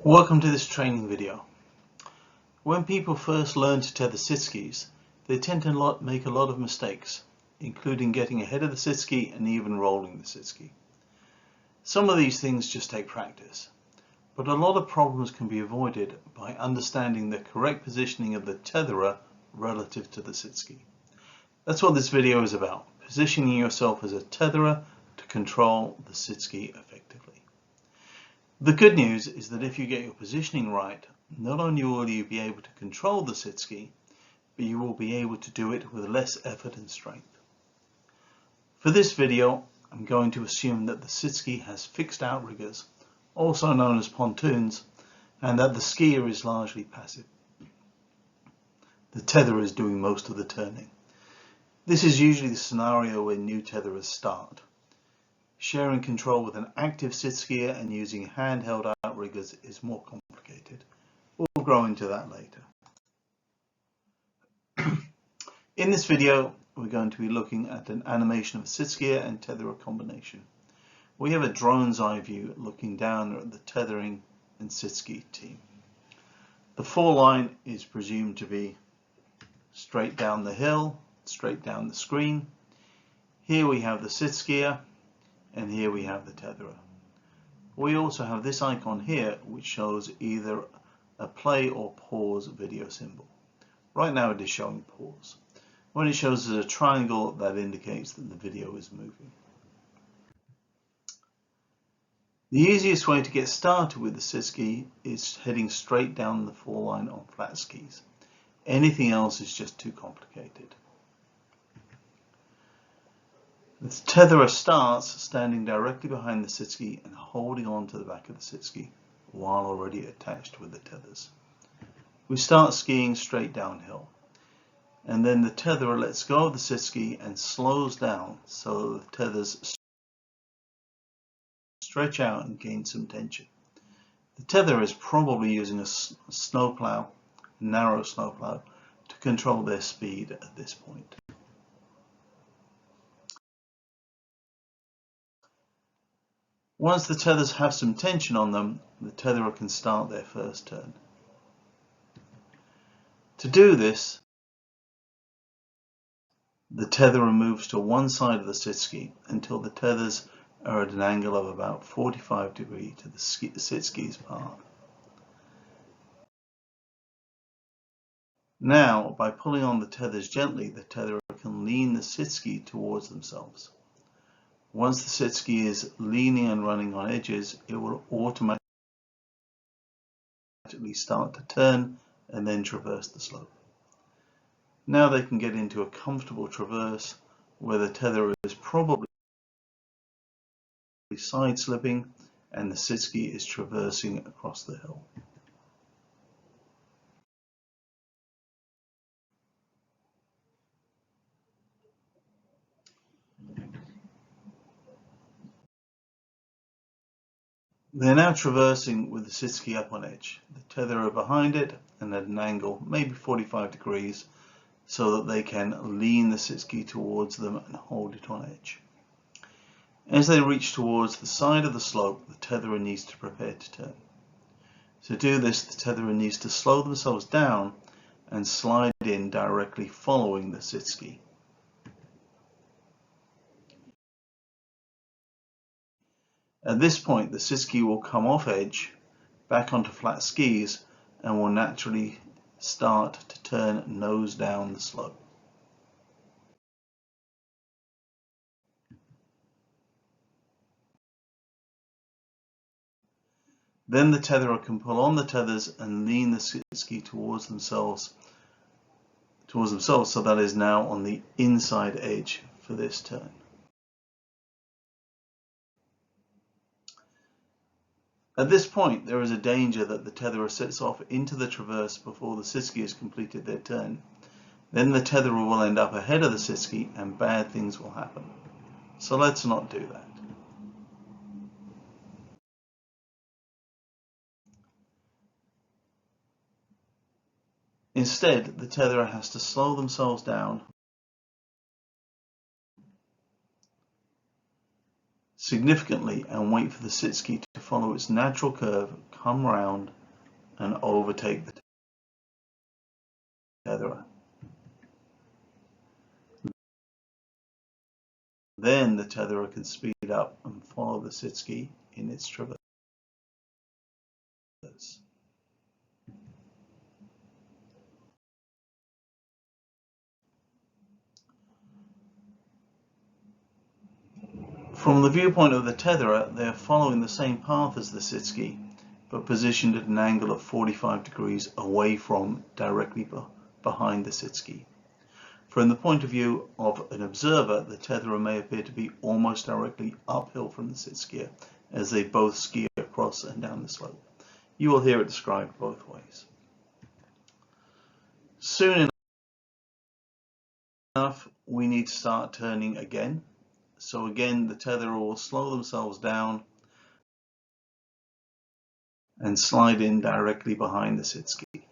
Welcome to this training video. When people first learn to tether sitskis, they tend to make a lot of mistakes, including getting ahead of the sitski and even rolling the sitski. Some of these things just take practice, but a lot of problems can be avoided by understanding the correct positioning of the tetherer relative to the sitski. That's what this video is about, positioning yourself as a tetherer to control the sitski effectively. The good news is that if you get your positioning right, not only will you be able to control the sitski, but you will be able to do it with less effort and strength. For this video, I'm going to assume that the sitski has fixed outriggers, also known as pontoons, and that the skier is largely passive. The tether is doing most of the turning. This is usually the scenario where new tetherers start. Sharing control with an active sitskier and using handheld outriggers is more complicated. We'll grow into that later. In this video, we're going to be looking at an animation of a sitskier and tetherer combination. We have a drone's eye view looking down at the tethering and sitski team. The fall line is presumed to be straight down the hill, straight down the screen. Here we have the sitskier, and here we have the tetherer. We also have this icon here which shows either a play or pause video symbol. Right now it is showing pause. When it shows as a triangle, that indicates that the video is moving. The easiest way to get started with the sitski is heading straight down the fall line on flat skis. Anything else is just too complicated. The tetherer starts standing directly behind the sitski and holding on to the back of the sitski while already attached with the tethers. We start skiing straight downhill, and then the tetherer lets go of the sitski and slows down so that the tethers stretch out and gain some tension. The tetherer is probably using a snowplow, narrow snowplow, to control their speed at this point. Once the tethers have some tension on them, the tetherer can start their first turn. To do this, the tetherer moves to one side of the sitski until the tethers are at an angle of about 45 degrees to the sitski's path. Now, by pulling on the tethers gently, the tetherer can lean the sitski towards themselves. Once the sitski is leaning and running on edges, it will automatically start to turn and then traverse the slope. Now they can get into a comfortable traverse where the tether is probably side slipping and the sitski is traversing across the hill. They're now traversing with the sitski up on edge, the tetherer behind it and at an angle, maybe 45 degrees, so that they can lean the sitski towards them and hold it on edge. As they reach towards the side of the slope, the tetherer needs to prepare to turn. To do this, the tetherer needs to slow themselves down and slide in directly following the sitski. At this point, the sitski will come off edge, back onto flat skis, and will naturally start to turn nose down the slope. Then the tetherer can pull on the tethers and lean the sitski towards themselves so that is now on the inside edge for this turn. At this point, there is a danger that the tetherer sets off into the traverse before the sitski has completed their turn. Then the tetherer will end up ahead of the sitski and bad things will happen. So let's not do that. Instead, the tetherer has to slow themselves down, significantly and wait for the sitski to follow its natural curve, come round and overtake the tetherer. Then the tetherer can speed up and follow the sitski in its traverse. From the viewpoint of the tetherer, they are following the same path as the sitski, but positioned at an angle of 45 degrees away from, directly behind the sitski. From the point of view of an observer, the tetherer may appear to be almost directly uphill from the sitskier as they both ski across and down the slope. You will hear it described both ways. Soon enough, we need to start turning again. So again, the tetherer will slow themselves down and slide in directly behind the sitski.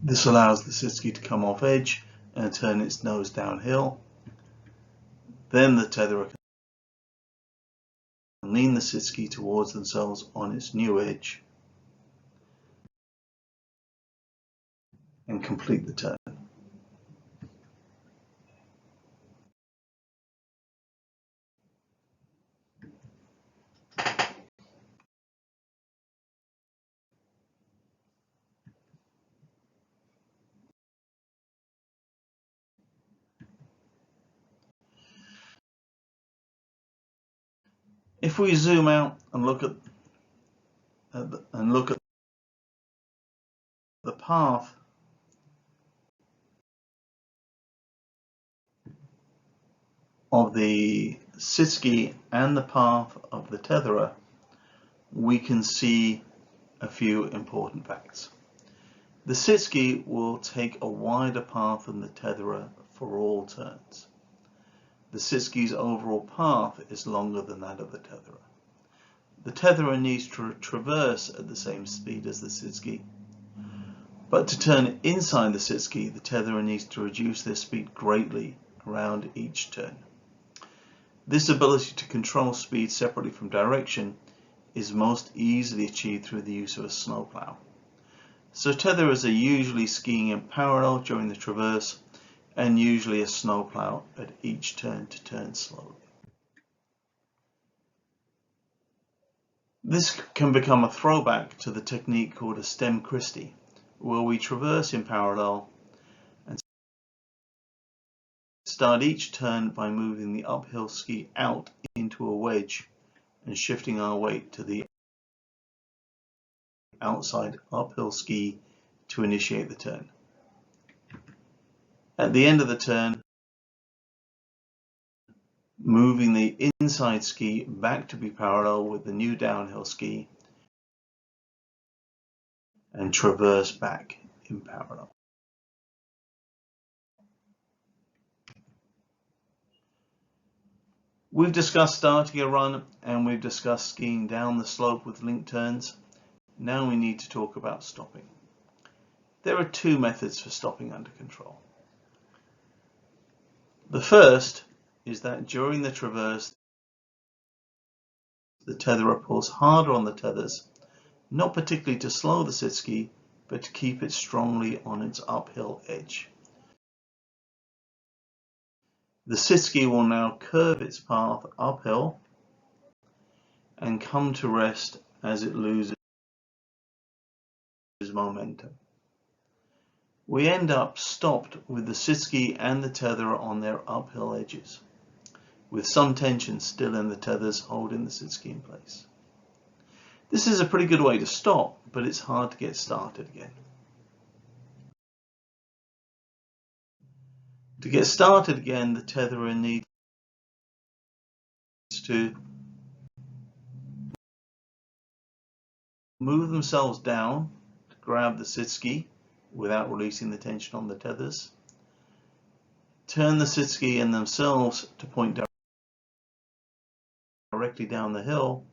This allows the sitski to come off edge and turn its nose downhill. Then the tetherer can lean the sitski towards themselves on its new edge and complete the turn. If we zoom out and look at the path of the sitski and the path of the tetherer, we can see a few important facts. The sitski will take a wider path than the tetherer for all turns. The sitski's overall path is longer than that of the tetherer. The tetherer needs to traverse at the same speed as the sitski, but to turn inside the sitski, the tetherer needs to reduce their speed greatly around each turn. This ability to control speed separately from direction is most easily achieved through the use of a snowplow. So tetherers are usually skiing in parallel during the traverse and usually a snowplow at each turn to turn slowly. This can become a throwback to the technique called a stem Christie, where we traverse in parallel and start each turn by moving the uphill ski out into a wedge and shifting our weight to the outside uphill ski to initiate the turn. At the end of the turn, moving the inside ski back to be parallel with the new downhill ski and traverse back in parallel. We've discussed starting a run and we've discussed skiing down the slope with link turns. Now we need to talk about stopping. There are two methods for stopping under control. The first is that during the traverse, the tetherer pulls harder on the tethers, not particularly to slow the sitski, but to keep it strongly on its uphill edge. The sitski will now curve its path uphill and come to rest as it loses momentum. We end up stopped with the sitski and the tetherer on their uphill edges, with some tension still in the tethers holding the sitski in place. This is a pretty good way to stop, but it's hard to get started again. To get started again, the tetherer needs to move themselves down to grab the sitski without releasing the tension on the tethers, turn the sitski and themselves to point directly down the hill,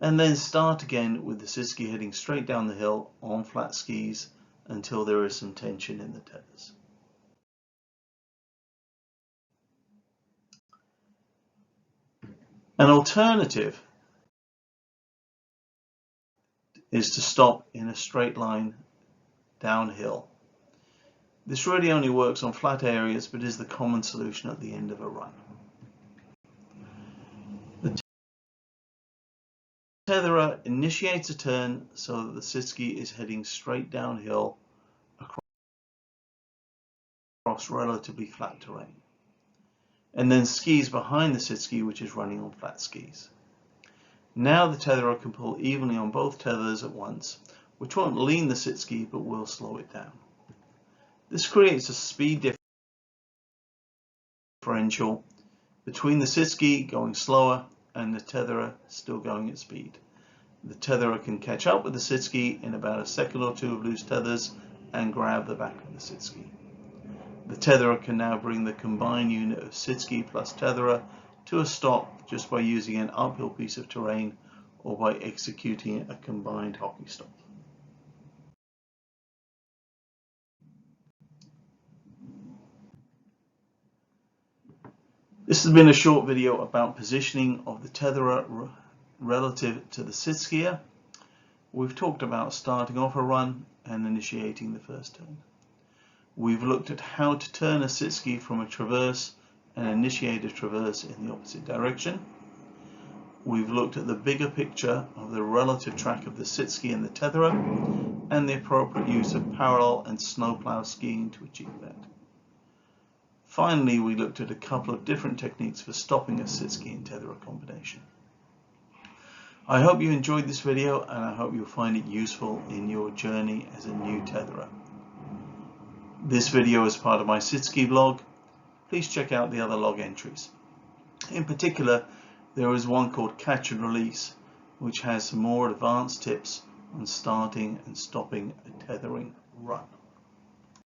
and then start again with the sitski heading straight down the hill on flat skis until there is some tension in the tethers. An alternative is to stop in a straight line downhill. This really only works on flat areas, but is the common solution at the end of a run. The tetherer initiates a turn so that the sitski is heading straight downhill across relatively flat terrain, and then skis behind the sitski, which is running on flat skis. Now the tetherer can pull evenly on both tethers at once, which won't lean the sitski but will slow it down. This creates a speed differential between the sitski going slower and the tetherer still going at speed. The tetherer can catch up with the sitski in about a second or two of loose tethers and grab the back of the sitski. The tetherer can now bring the combined unit of sitski plus tetherer to a stop just by using an uphill piece of terrain or by executing a combined hockey stop. This has been a short video about positioning of the tetherer relative to the sitskier. We've talked about starting off a run and initiating the first turn. We've looked at how to turn a sitski from a traverse and initiate a traverse in the opposite direction. We've looked at the bigger picture of the relative track of the sitski and the tetherer and the appropriate use of parallel and snowplow skiing to achieve that. Finally, we looked at a couple of different techniques for stopping a sitski and tetherer combination. I hope you enjoyed this video, and I hope you'll find it useful in your journey as a new tetherer. This video is part of my sitski blog. Please check out the other log entries. In particular, there is one called Catch and Release, which has some more advanced tips on starting and stopping a tethering run.